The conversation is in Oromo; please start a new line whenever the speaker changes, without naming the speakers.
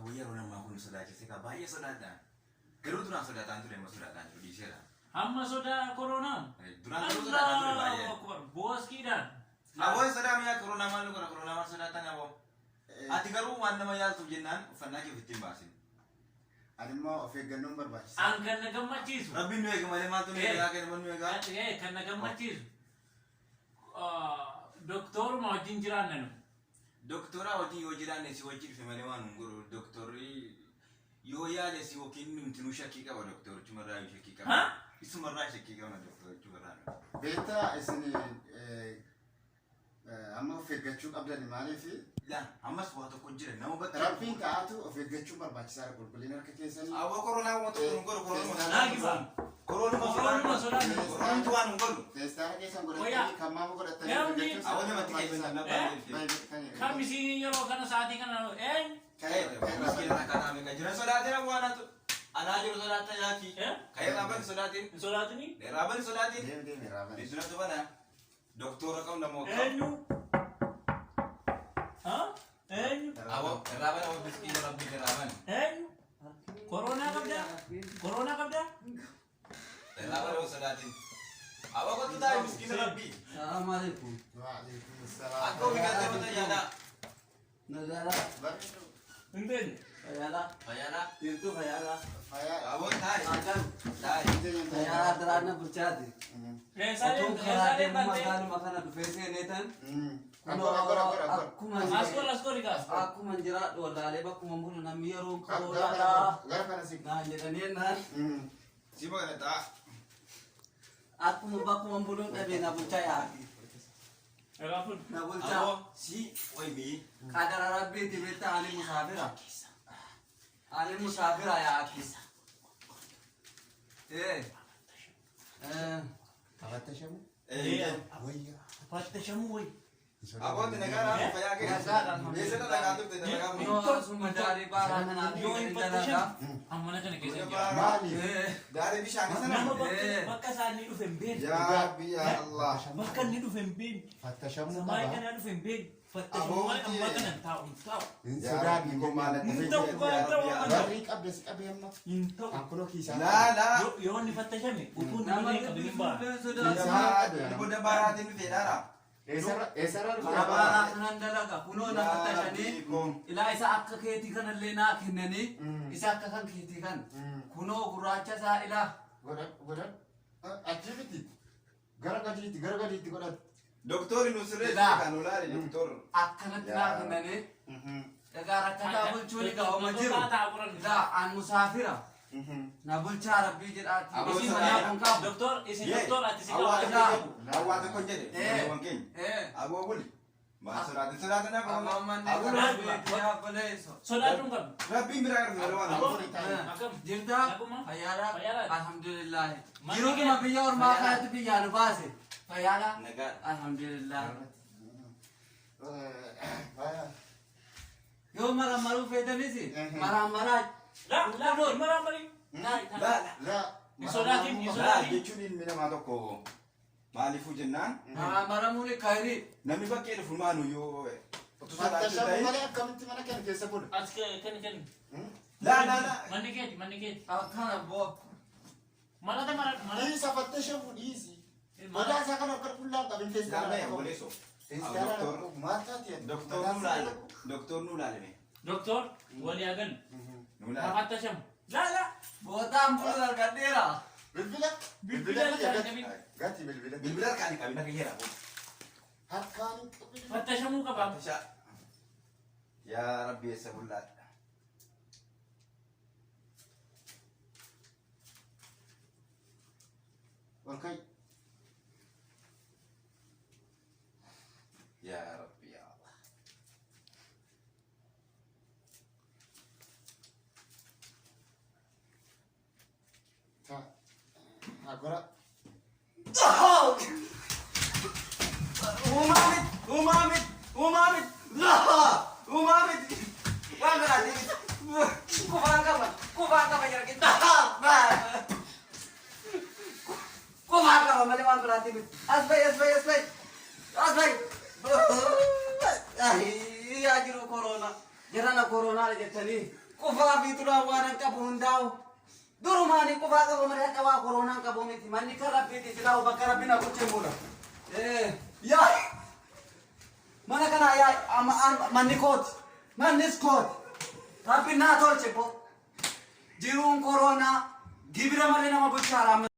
wayyaa roona maa kun sodaachise ka baay'ee sodaadha. Garuu duraan sodaataan ture amma sodaataan jiru dhiiseera.
Amma sodaa koronaa.
Duraan garuu sodaataan ture baay'ee.
Booskiidhaan.
Aboo sodaa miyaa koronaa maal godha koronaa maal sodaataan aboo. Ati garuu waan nama yaaltuuf jennaan uffannaa kee ofitti hin baasin.
Ani immoo of eeggannoon barbaachisa.
An kan na gammachiisu.
Rabbiin nu eega malee maaltu nu eegaa kenna nu eegaa.
Kan na gammachiisu. Doktoruma wajjin jiraanna nu.
Doktora wajjin yoo jiraanne si wajjin dhufe malee waan hin godhu doktorri yoo yaade si yookiin numti nu shakkii qaba doktorichumarraa yoo shakkii qaba. Isumarraa shakkii qaba doktorichumarraa.
Beektaa isin amma of eeggachuu qabdan maaliif?
Laan ammas waa tokko jira nama bakka.
Rabbiin ta'atu of eeggachuu barbaachisaadha qulqullina harka keessanii.
Awwa koronaa waan tokko hin godhu koronaa.
Naagifa.
Koronaa sodaatu. Koronaa waan hin godhu.
Teestaa keessan godhatanii kan maamu godhatanii
Eewni.
Awwa namatti keessan nama baay'ee.
Kamisi yeroo kana sa'aatii kana
Miskiina akkanaa meeqa jiran sodaatiin awwaanatu. Anaa jiru sodaata nyaati. Ka'ee raabani sodaatiin.
sodaatini.
Raabani sodaatiin.
Deemee raabani.
Bisulatu bana. Doktora qabu namoo qabu.
Eenyu? Eenyu?
Awwa raabani awwa miskiina rabbii raabani.
Eenyu? Koronaa qabdaa? Koronaa qabdaa?
Raabani awwa sodaatiin. Awwa kottu taa'e miskiina rabbii.
Assalamu alaikum.
Waalaikum salaam.
Akka ofii galtee fata yaada.
Nagara.
Hinteen.
Fayala.
Fayyada.
Tirtu fayala.
Awwa taa'e.
Akan.
Taa'e.
Fayala darana burchati.
Reessaaleen
Atum
reessaaleen
karate
bantee.
makana makana dufese netan. Akkuma
Askool ikaas.
akkuma jiraadhu wallaalee bakkuma bulu namni yeroo
Gara
koronaadhaa
kana si.
naan jedhanii naan
Si bakka ta'a.
akkuma bakkuma buluun dhabee na bulchaa yaati.
Raafun.
Na bulchaa
Awwa si waybii.
qadara rabbiiti beektaa ani musaafira. Ani musaafira yaati.
Taphatashamu. Wayyaa.
Fattashamuu wayi.
Awwa nagaa fayyaa kee. Eessatti nagaa turte nagaa mu.
Kunoo asuma daarii baaraa kanaan
Yoo hin fattashamu. Ammana kana keessa jira.
Maali?
Daaree bishaan keessa
Nama
nama.
bakka isaanii dhufe hin beekne.
Yaa Rabbi yaa Allah.
Bakka inni dhufe hin beekne.
Fattashamuu
Samaayii
qaba.
kanaa dhufe hin beekne. Fattashamuu malee amma kana hin taa'u hin taa'u.
Hin
Yaa Rabbi
sodaanne
koo maal akka
Hin
fedhe
ta'u
yaa
baay'ee
Rabbi yaa Allah.
Warri qabdes qabee amma.
Hin ta'u.
Ankuloo kiisaa.
Laa laa.
Yoo inni fattashame utuu
nama
inni qabin hin ba'a.
Iboda baaraatiin dhufee dhaara.
Eessarra dhufe?
Abaaraa kanan dalaga kunoo na fattashanii ilaa isa akka keetii kanallee naa kennanii isa akka kan keetii kan kunoo gurraacha isaa ilaa
Godhan. Achii miti. Gara gadiitti godhan.
Doktorri nu sirreessu
Laa.
kan olaale doktor.
akkanatti naa kennanii egaa rakkataa bulchuun egaa homa jiru
Taa'aa turan.
ilaa an musaafira na bulchaa rabbii jedhaati
Aboo
isin
sana
manaa kun qabu
Doktor isin
Yee.
doktor ati si
Hawaasa
qabaa.
keenya. Hawaasa kon jedhe. Hawaasa keenya. Aboo buli. Maa sodaatin sodaatin akka
amma manni
Aboo
kana
rabbi.
beekee abboleessa
Sodaachuun qabdu.
Rabbiin biraa garuu yeroo waan
Aboo.
hafu.
Akkam.
jirtaa
Naguma?
fayyaadhaa
Fayyaadhaa?
alhamdulillahi
Manni
jirutuma
kee-
biyya ormaa
Fayyaadhaa.
kanatti biyyaa nu baase fayyaadhaa
Nagaa.
alhamdulillahi yoo marammaruu feetanis marammaraa
Laa maramari.
Laa.
Hin sodaatin hin
Laa
sodaatin.
jechuun ilmi namaa tokko maaliifuu jennaan
marammaramuun kayrii
namni bakkee dhufu maanu yoo utuu sodaachuu
Fattashamuu
ta'e.
malee akkamitti mana kana keessa bulu?
As kan.
Laa laa laa.
Manni keeti manni keeti.
akkana boo
Malata mara.
Dhiisa fattashamuu dhiisi. Mataa isaa kana akka qullaa qabin
Laa
teessuma.
laa boleessoo.
Maal taatee?
Doktor nu laale. Doktor nu laale.
Doktor walii hagan.
Nu laale.
Fattashamu. Laa.
bootaan bulu dargadheera
Bilbila.
Bilbila
Gati. Gati bilbila.
Bilbila harkaan qabina kiyyeera.
Harkaan hin qabin.
Fattashamuu qaba.
Fattashaa. Yaa Rabbi eessa bullaadha.
Ol ka'i.
Yaa Rabbi yaa Allah.
Agora.
Umamit! Umamit! Umamit! Umamit! Waan biraati.
kufaan qaba jira kita kufaan qaba malee waan biraati miti as bahi yaa jiru korona jarana koronaadha jettanii Qufaa fi xuraawaa waan hin qabu hundaa'u. Durumaanii qufaa qaba malee akka waa koronaan qabu miti. Manni kan rabbiiti silaa bakka rabbiin abboochee booda. Yaa mana kana yaa manni kooti. Mannis kooti. Rabbiin naa tolche boo. Jiruun koronaa gibira malee nama bulchaara.